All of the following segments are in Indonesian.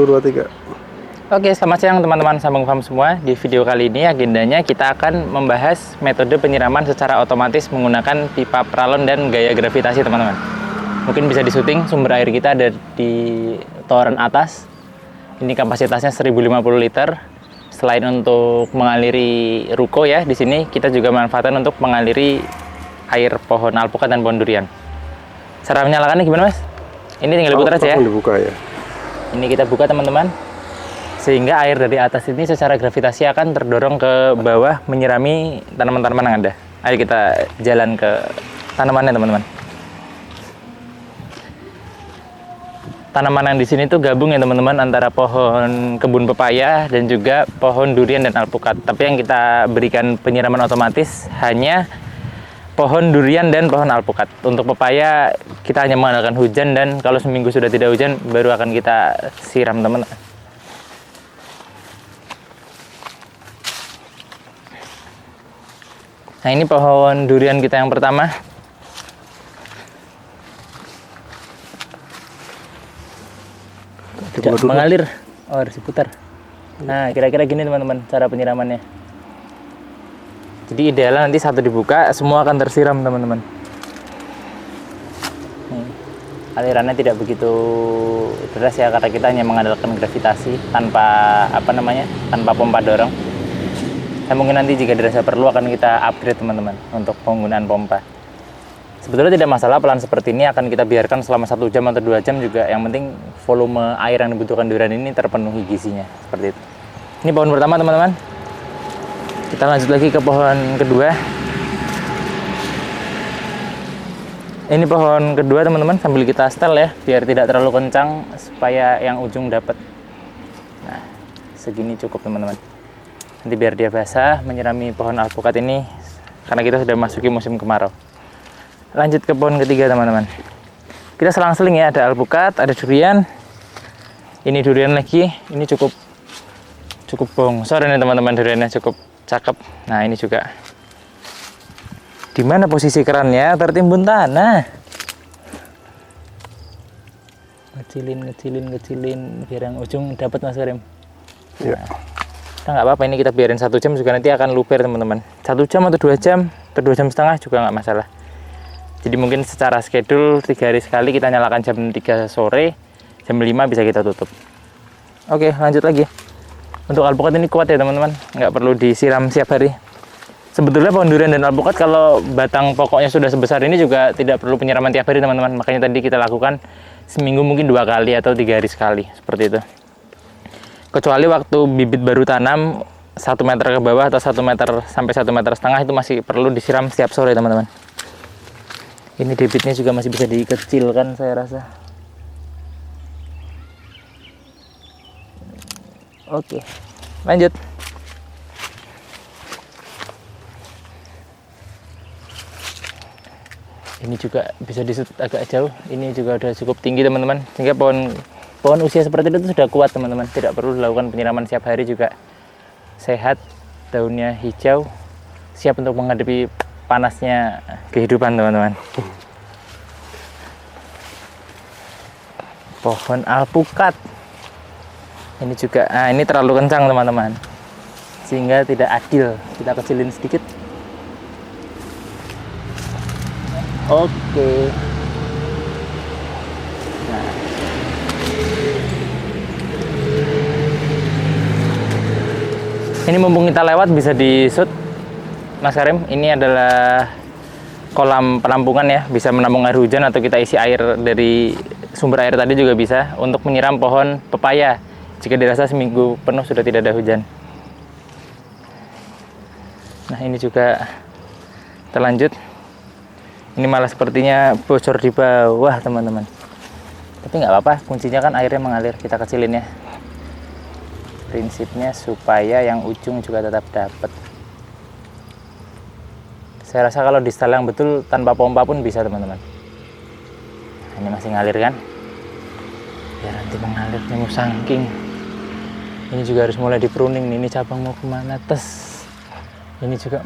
2, 3. Oke, selamat siang teman-teman Sambung Farm semua. Di video kali ini agendanya kita akan membahas metode penyiraman secara otomatis menggunakan pipa pralon dan gaya gravitasi, teman-teman. Mungkin bisa disuting, sumber air kita ada di toren atas. Ini kapasitasnya 1050 liter. Selain untuk mengaliri ruko ya, di sini kita juga manfaatkan untuk mengaliri air pohon alpukat dan pohon durian. Cara menyalakannya gimana, Mas? Ini tinggal diputar aja ya. Dibuka ya. Ini kita buka, teman-teman. Sehingga air dari atas ini secara gravitasi akan terdorong ke bawah menyirami tanaman-tanaman yang ada. Ayo kita jalan ke tanamannya, teman-teman. Tanaman yang di sini tuh gabung ya, teman-teman, antara pohon kebun pepaya dan juga pohon durian dan alpukat. Tapi yang kita berikan penyiraman otomatis hanya pohon durian dan pohon alpukat. Untuk pepaya kita hanya mengandalkan hujan, dan kalau seminggu sudah tidak hujan baru akan kita siram, teman-teman. Nah, ini pohon durian kita yang pertama. Tidak mengalir. Oh, harus diputar. Nah, kira-kira gini, teman-teman, cara penyiramannya. Jadi idealnya nanti satu dibuka, semua akan tersiram, teman-teman. Alirannya tidak begitu deras ya, karena kita hanya mengandalkan gravitasi tanpa tanpa pompa dorong. Mungkin nanti jika dirasa perlu akan kita upgrade, teman-teman, untuk penggunaan pompa. Sebetulnya tidak masalah, pelan seperti ini akan kita biarkan selama 1 jam atau 2 jam juga. Yang penting volume air yang dibutuhkan durian ini terpenuhi gizinya, seperti itu. Ini pohon pertama, teman-teman. Kita lanjut lagi ke pohon kedua. Ini pohon kedua, teman-teman, sambil kita setel ya, biar tidak terlalu kencang supaya yang ujung dapat. Nah, segini cukup, teman-teman. Nanti biar dia basah menyirami pohon alpukat ini, karena kita sudah masuki musim kemarau. Lanjut ke pohon ketiga, teman-teman. Kita selang-seling ya, ada alpukat, ada durian. Ini durian lagi, ini cukup bongsor ini, teman-teman, duriannya cukup cakep. Nah, ini juga. Di mana posisi kerannya? Tertimbun tanah. Ngecilin biar yang ujung dapat, Mas Karim. Ya. Nah, nggak apa-apa, ini kita biarin 1 jam juga nanti akan luber, teman-teman. 1 jam atau 2 jam atau 2 jam setengah juga nggak masalah. Jadi mungkin secara schedule 3 hari sekali kita nyalakan jam 3 sore, jam 5 bisa kita tutup. Oke, lanjut lagi. Untuk alpukat ini kuat ya, teman-teman, nggak perlu disiram setiap hari. Sebetulnya pohon durian dan alpukat kalau batang pokoknya sudah sebesar ini juga tidak perlu penyiraman tiap hari, teman-teman. Makanya tadi kita lakukan seminggu mungkin 2 kali atau 3 hari sekali, seperti itu. Kecuali waktu bibit baru tanam 1 meter ke bawah atau 1 meter sampai 1,5 meter itu masih perlu disiram setiap sore, teman-teman. Ini debitnya juga masih bisa dikecilkan, saya rasa. Oke, lanjut. Ini juga bisa disut agak jauh. Ini juga udah cukup tinggi, teman-teman, sehingga pohon usia seperti itu sudah kuat, teman-teman. Tidak perlu dilakukan penyiraman setiap hari, juga sehat, daunnya hijau, siap untuk menghadapi panasnya kehidupan, teman-teman. Pohon alpukat. Ini juga, ini terlalu kencang, teman-teman, sehingga tidak adil. Kita kecilin sedikit. Oke. Ini mumpung kita lewat bisa di-shoot, Mas Karim. Ini adalah kolam penampungan ya, bisa menampung air hujan atau kita isi air dari sumber air tadi juga bisa untuk menyiram pohon pepaya jika dirasa seminggu penuh sudah tidak ada hujan. Nah, ini juga terlanjut. Ini malah sepertinya bocor di bawah, teman-teman. Tapi nggak apa-apa, kuncinya kan airnya mengalir. Kita kecilin ya. Prinsipnya supaya yang ujung juga tetap dapat. Saya rasa kalau di setel yang betul tanpa pompa pun bisa, teman-teman. Ini masih ngalir kan? Ya nanti mengalirnya mau saking. Ini juga harus mulai di pruning nih. Ini cabang mau kemana? Tes. Ini juga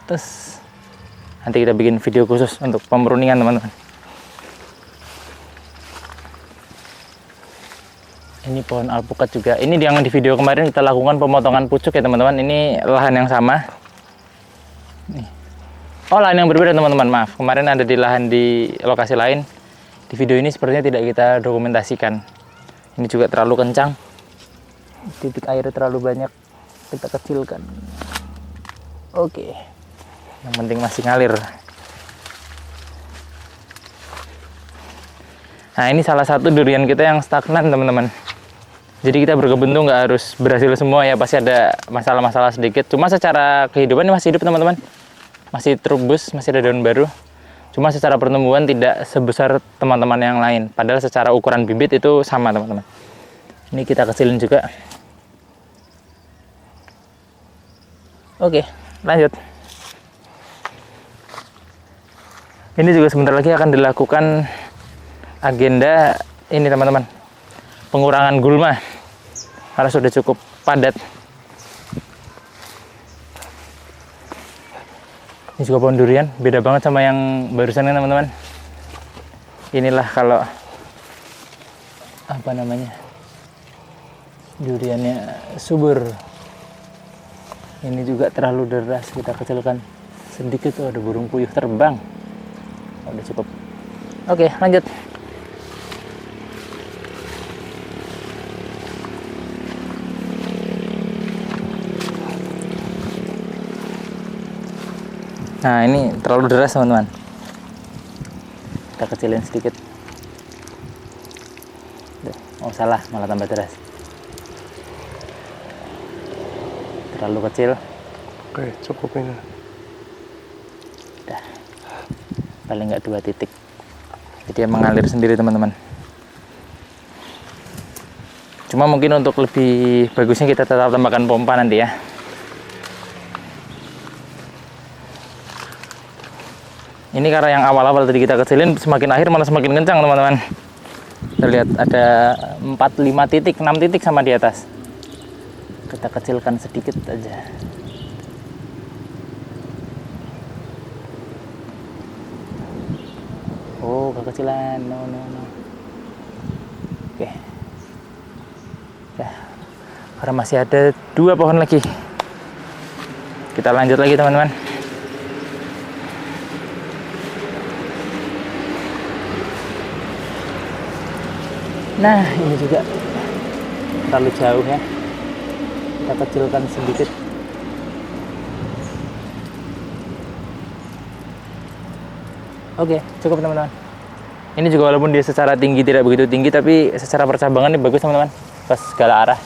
tes. Nanti kita bikin video khusus untuk pemruningan, teman-teman. Ini pohon alpukat juga. Ini yang di video kemarin kita lakukan pemotongan pucuk ya teman-teman. Ini lahan yang sama. Nih. Oh, lahan yang berbeda teman-teman. Maaf, kemarin ada di lahan di lokasi lain. Di video ini sepertinya tidak kita dokumentasikan. Ini juga terlalu kencang. Titik airnya terlalu banyak. Kita kecilkan. Oke. Yang penting masih ngalir. Nah, ini salah satu durian kita yang stagnan teman-teman. Jadi kita berkebun tuh nggak harus berhasil semua ya, pasti ada masalah-masalah sedikit. Cuma secara kehidupan ini masih hidup teman-teman. Masih terubus, masih ada daun baru. Cuma secara pertumbuhan tidak sebesar teman-teman yang lain. Padahal secara ukuran bibit itu sama teman-teman. Ini kita kecilin juga. Oke, lanjut. Ini juga sebentar lagi akan dilakukan agenda ini teman-teman, pengurangan gulma karena sudah cukup padat. Ini juga pohon durian, beda banget sama yang barusan kan teman-teman. Inilah kalau apa namanya, duriannya subur. Ini juga terlalu deras, kita kecilkan sedikit. Tuh ada burung puyuh terbang. Udah cukup. Oke, lanjut. Nah, ini terlalu deras teman-teman. Kita kecilin sedikit. Oh salah, malah tambah deras. Terlalu kecil. Oke, cukup ini. Udah. Paling nggak 2 titik. Jadi dia mengalir sendiri teman-teman. Cuma mungkin untuk lebih bagusnya kita tetap tambahkan pompa nanti ya. Ini karena yang awal-awal tadi kita kecilin, semakin akhir malah semakin kencang teman-teman. Kita lihat ada 4, 5 titik, 6 titik sama di atas. Kita kecilkan sedikit aja. Oh, kekecilan. No. Oke. Ya. Karena masih ada 2 pohon lagi. Kita lanjut lagi teman-teman. Nah, ini juga terlalu jauh ya. Kita kecilkan sedikit. Oke, cukup teman-teman. Ini juga walaupun dia secara tinggi tidak begitu tinggi, tapi secara percabangan ini bagus teman-teman. Pas segala arah.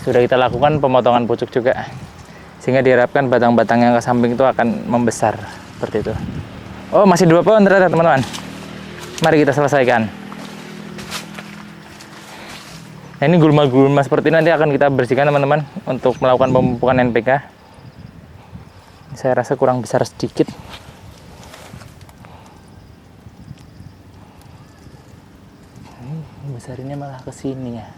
Sudah kita lakukan pemotongan pucuk juga. Sehingga diharapkan batang-batang yang ke samping itu akan membesar. Seperti itu. Oh, masih 2 pohon ternyata teman-teman. Mari kita selesaikan. Nah, ini gulma-gulma seperti ini nanti akan kita bersihkan teman-teman untuk melakukan pemupukan NPK. Saya rasa kurang besar sedikit. Besarnya malah ke sini ya.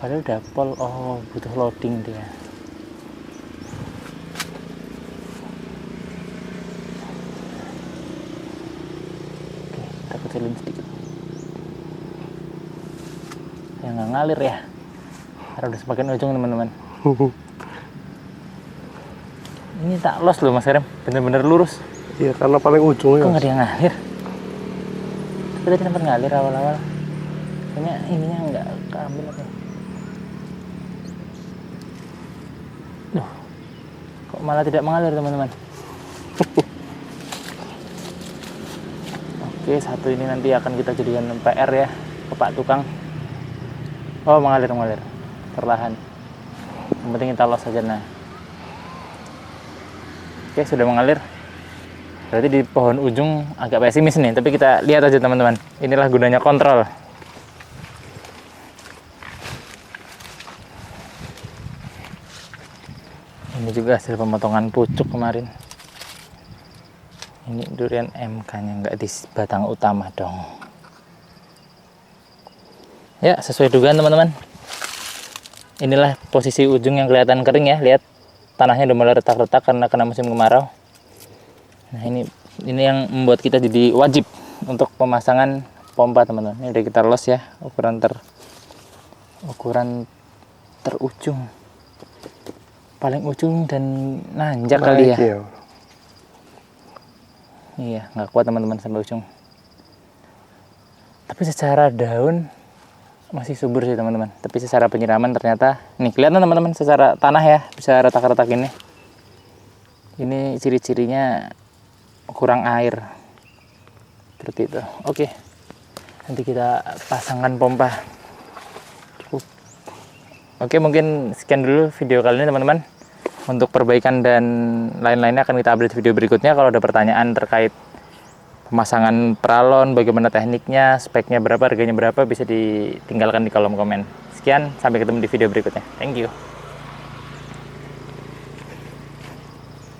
Padahal udah pol. Oh, butuh loading dia. Oke, kita kecilin sedikit. Yang nggak ngalir ya, karena udah semakin ujung teman-teman. Ini tak los loh Mas Herem, bener-bener lurus. Iya, karena paling ujungnya. Kok nggak ada yang ngalir? Tapi tadi sempat ngalir awal-awal. Kayaknya ininya nggak keambil apa ya. Duh, kok malah tidak mengalir teman-teman. Oke, satu ini nanti akan kita jadikan PR ya ke Pak Tukang. Oh, mengalir perlahan. Yang penting kita los saja. Nah, oke, sudah mengalir. Berarti di pohon ujung agak pesimis nih, tapi kita lihat aja teman-teman. Inilah gunanya kontrol. Ini juga hasil pemotongan pucuk kemarin. Ini durian MK-nya nggak di batang utama dong. Ya, sesuai dugaan teman-teman. Inilah posisi ujung yang kelihatan kering ya. Lihat, tanahnya udah mulai retak-retak karena kena musim kemarau. Nah, ini yang membuat kita jadi wajib untuk pemasangan pompa teman-teman. Ini udah kita los ya, ukuran terujung, paling ujung dan nanjak kali ya. Iya. Iya, nggak kuat teman-teman sampai ujung. Tapi secara daun masih subur sih teman-teman. Tapi secara penyiraman ternyata, nih kelihatan teman-teman secara tanah ya, bisa retak-retak ini. Ini ciri-cirinya kurang air. Seperti itu. Oke. Nanti kita pasangkan pompa. Cukup. Oke, mungkin sekian dulu video kali ini teman-teman. Untuk perbaikan dan lain-lainnya akan kita update video berikutnya. Kalau ada pertanyaan terkait pemasangan peralon, bagaimana tekniknya, speknya berapa, harganya berapa, bisa ditinggalkan di kolom komen. Sekian, sampai ketemu di video berikutnya. Thank you.